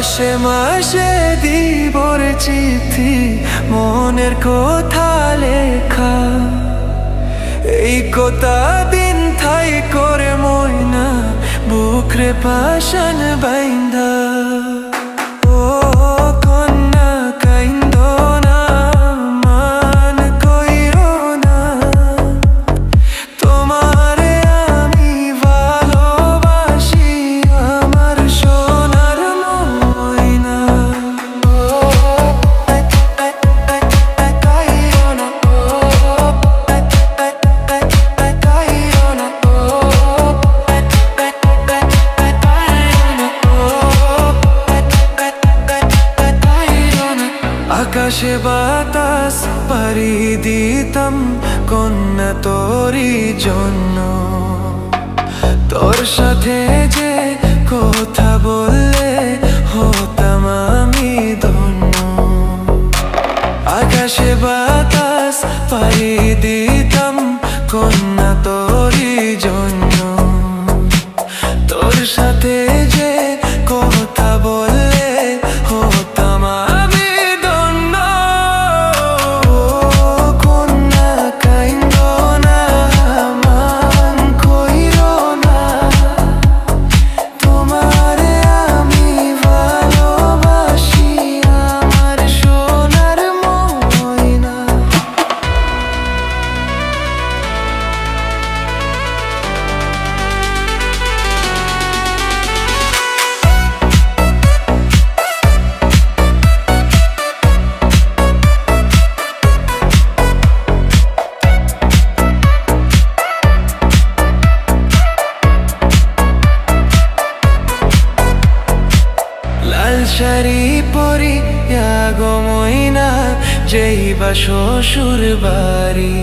মাসে মাসে দিবর চিঠি, মনের কথা লেখা, এই কথা দিন থাই করে ময়না বুকরে পাশান বাইন্ধা। ও কন্যা কাইন্দো না, মান কইরো না, তোমারে আমি ভালোবাসি আমার সোনার ময়না। আকাশে বাতাস পাড়ি দিতাম কন্যা তোরই জন্য, তোর সাথে যে কথা বললে হতাম আমি ধন্য। আকাশে বাতাস পাড়ি দিতাম কন্যা তোরই জন্য, তোর সাথে যে কথা বললে হতাম আমি ধন্য। কন্যা কাইন্দো না, মান কইরো না, তোমারে আমি ভালোবাসি আমার সোনার ময়না। লাল শাড়ি পরিয়া গো ময়না যাইবা শ্বশুর বাড়ি,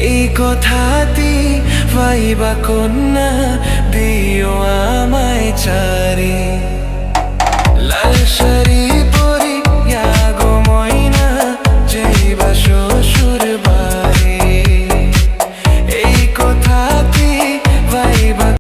এই কথাটি ভাইবা কন্যা দিও আমায় চারি। লাল শাড়ি